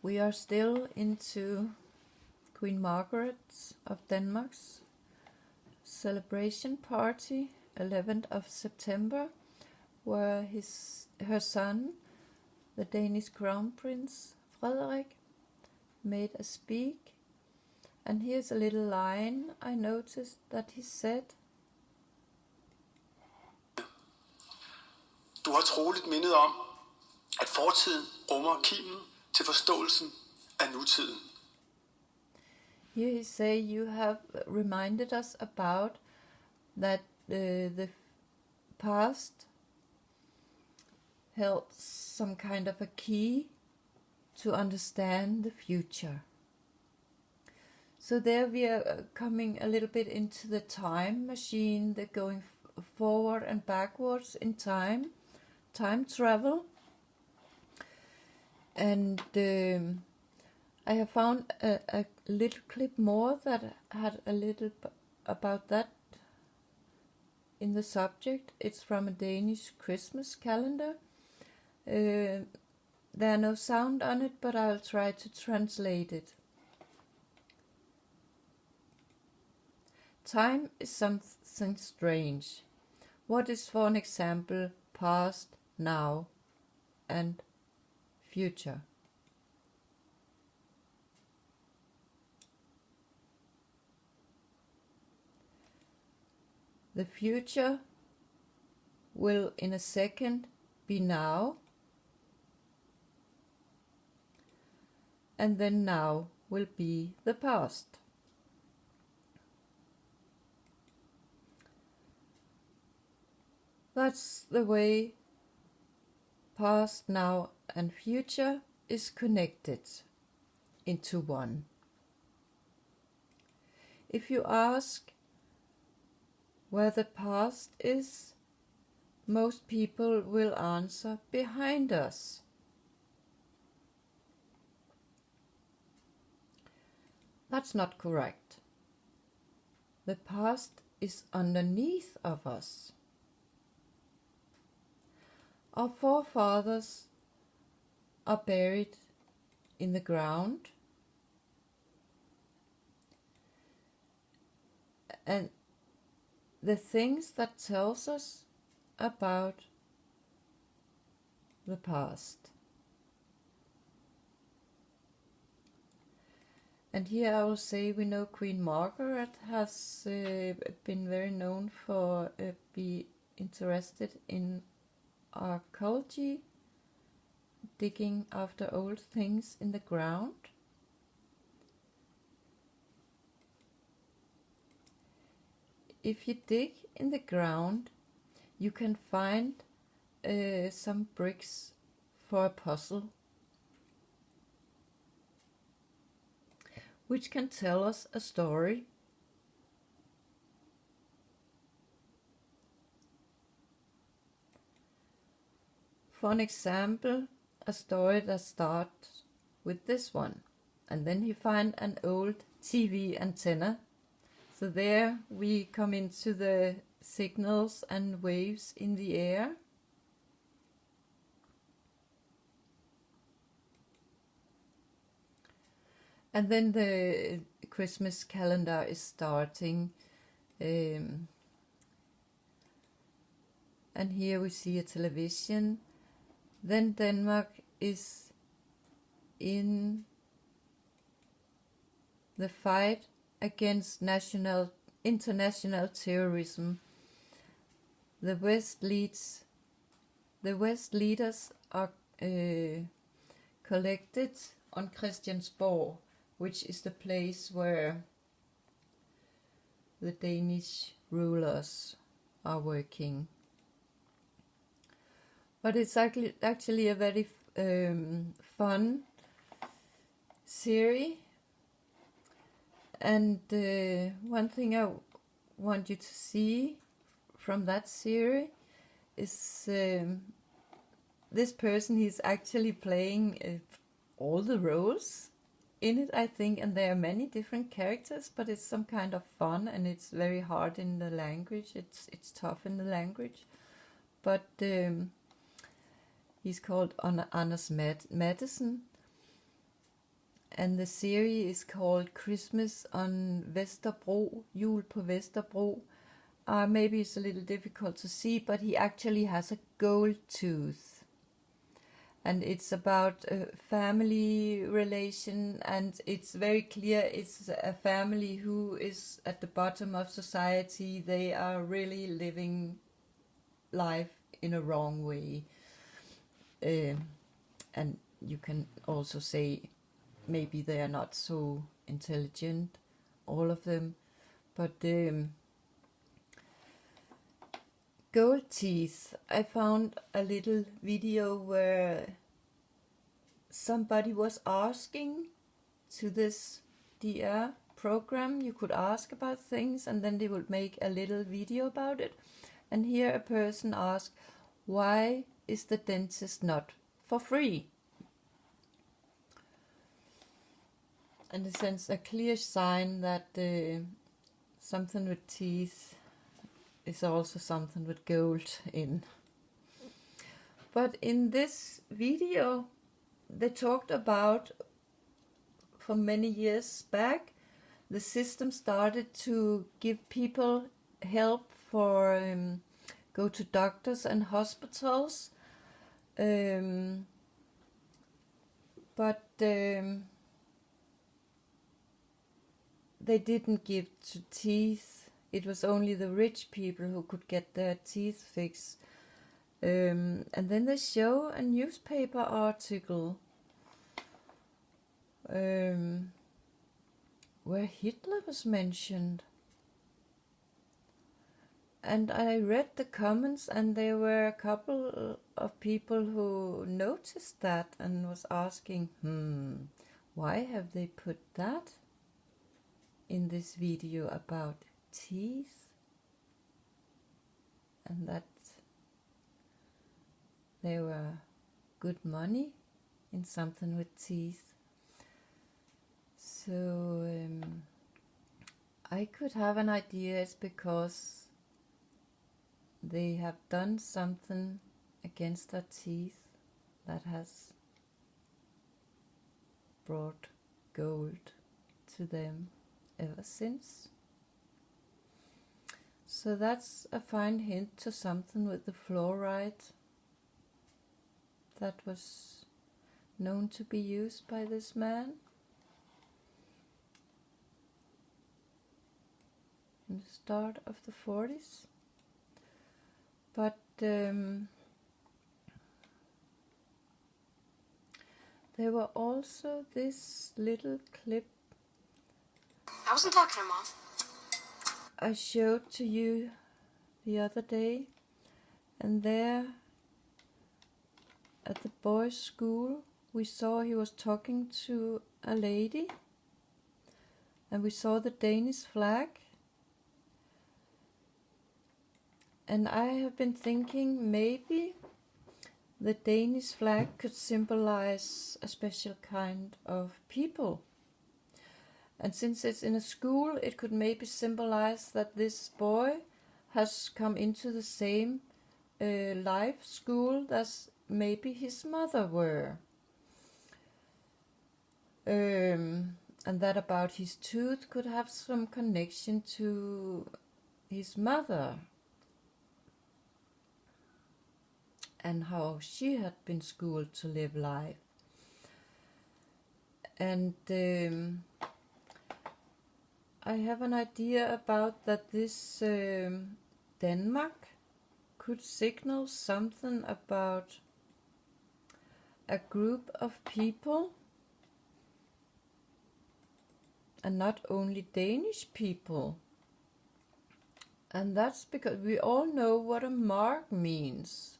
We are still into Queen Margaret of Denmark's celebration party, 11th of September, where her son, the Danish Crown Prince Frederik, made a speak. And here's a little line I noticed that he said. Du har troligt mindet om, at fortiden rummer kimen til forståelsen af nutiden. Here he say, you have reminded us about that the past held some kind of a key to understand the future. So there we are coming a little bit into the time machine, the going forward and backwards in time travel. And I have found a little clip more that had a little about that in the subject. It's from a Danish Christmas calendar. There are no sound on it, but I'll try to translate it. Time is something strange. What is, for an example, past, now, and future? The future will in a second be now, and then now will be the past. That's the way past, now, and future is connected into one. If you ask where the past is, most people will answer behind us. That's not correct. The past is underneath of us. Our forefathers are buried in the ground, and the things that tells us about the past. And here I will say we know Queen Margaret has been very known for be interested in archaeology, digging after old things in the ground. If you dig in the ground, you can find some bricks for a puzzle, which can tell us a story. For an example, a story that starts with this one, and then you find an old TV antenna. So there we come into the signals and waves in the air. And then the Christmas calendar is starting. And here we see a television. Then Denmark is in the fight against international terrorism. The West leaders are collected on Christiansborg, which is the place where the Danish rulers are working. But it's actually a very fun series. And one thing I want you to see from that series is this person. He's actually playing all the roles in it, I think, and there are many different characters, but it's some kind of fun, and it's very hard in the language. It's tough in the language, but he's called Anders Madsen, and the series is called Christmas on Vesterbro, Jul på Vesterbro. Maybe it's a little difficult to see, but he actually has a gold tooth. And it's about a family relation, and it's very clear it's a family who is at the bottom of society. They are really living life in a wrong way. And you can also say maybe they are not so intelligent, all of them. But gold teeth, I found a little video where somebody was asking to this DR program. You could ask about things and then they would make a little video about it. And here a person asked, why is the dentist not for free? And it sends a clear sign that something with teeth is also something with gold in. But in this video, they talked about, for many years back, the system started to give people help for go to doctors and hospitals, but they didn't give to teeth. It was only the rich people who could get their teeth fixed. And then they show a newspaper article where Hitler was mentioned. And I read the comments, and there were a couple of people who noticed that and was asking, why have they put that in this video about teeth? And that there were good money in something with teeth. So I could have an idea it's because they have done something against our teeth that has brought gold to them ever since. So that's a fine hint to something with the fluoride that was known to be used by this man in the start of the 40s. But there were also this little clip I wasn't talking to Mom. I showed to you the other day, and there at the boys' school we saw he was talking to a lady, and we saw the Danish flag. And I have been thinking maybe the Danish flag could symbolize a special kind of people. And since it's in a school, it could maybe symbolize that this boy has come into the same life school as maybe his mother were. And that about his tooth could have some connection to his mother and how she had been schooled to live life. And I have an idea about that this Denmark could signal something about a group of people, and not only Danish people. And that's because we all know what a mark means.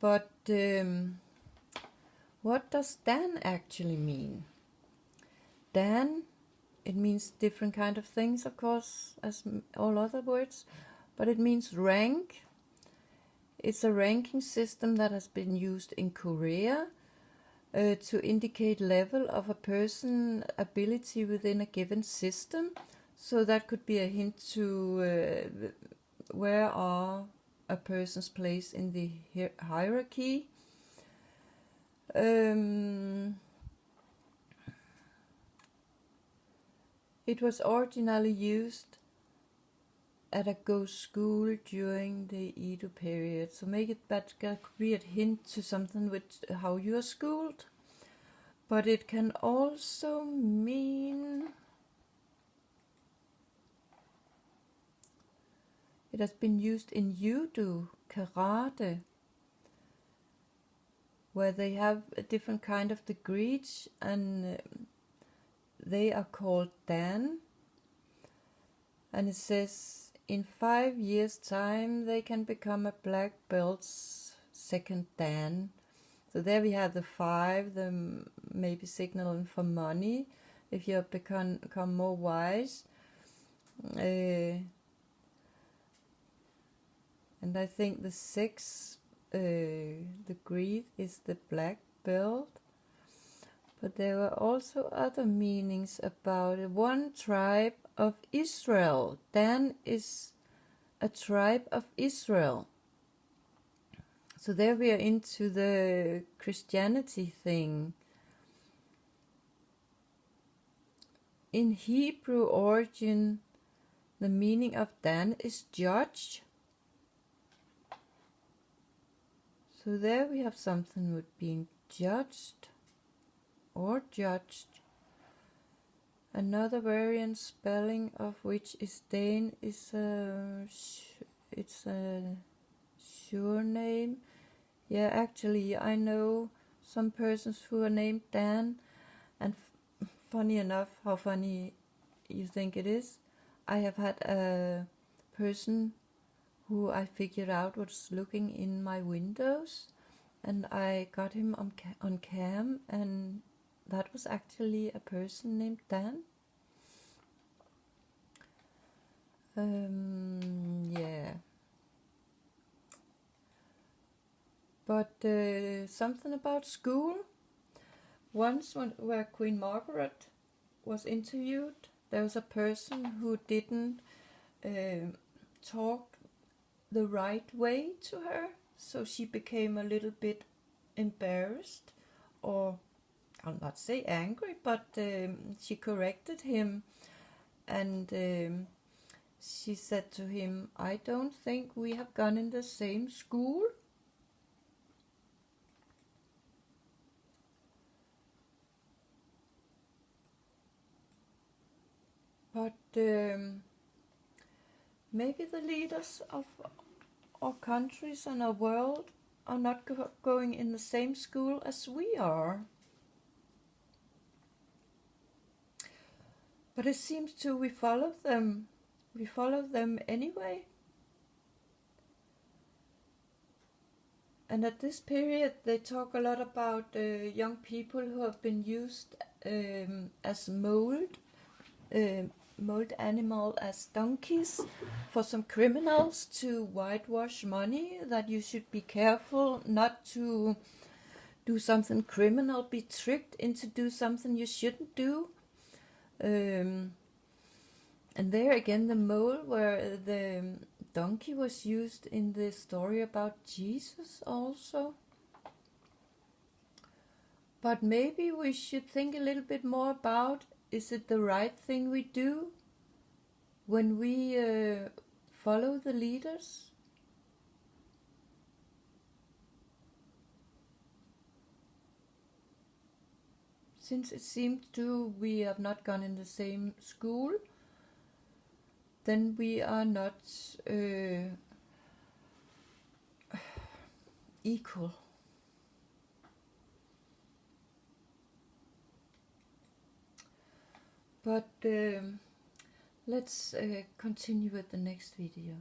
But what does Dan actually mean? Dan, it means different kind of things, of course, as all other words, but it means rank. It's a ranking system that has been used in Korea to indicate level of a person's ability within a given system. So that could be a hint to where are a person's place in the hierarchy. And It was originally used at a ghost school during the Edo period. So make it that could be a hint to something with how you are schooled. But it can also mean it has been used in judo, karate, where they have a different kind of degrees, and they are called Dan. And it says in 5 years' time they can become a black belt's second Dan. So there we have the 5, the maybe signaling for money if you have become more wise. And I think the 6th degree is the black belt. But there were also other meanings about it. One tribe of Israel. Dan is a tribe of Israel. So there we are into the Christianity thing. In Hebrew origin, the meaning of Dan is judge. So there we have something with being judged or judged. Another variant spelling of which is Dan is it's a surname. Yeah, actually I know some persons who are named Dan, and funny enough, how funny you think it is, I have had a person who I figured out was looking in my windows, and I got him on cam, and that was actually a person named Dan. Yeah. But something about school. Once where Queen Margaret was interviewed, there was a person who didn't talk the right way to her, so she became a little bit embarrassed, or I'll not say angry, but she corrected him, and she said to him, "I don't think we have gone in the same school." But maybe the leaders of our countries and our world are not going in the same school as we are. But it seems to we follow them. We follow them anyway. And at this period, they talk a lot about young people who have been used as mold animal, as donkeys for some criminals to whitewash money, that you should be careful not to do something criminal, be tricked into do something you shouldn't do. And there again, the mole, where the donkey was used in the story about Jesus also. But maybe we should think a little bit more about, is it the right thing we do when we follow the leaders? Since it seems to we have not gone in the same school, then we are not equal. But let's continue with the next video.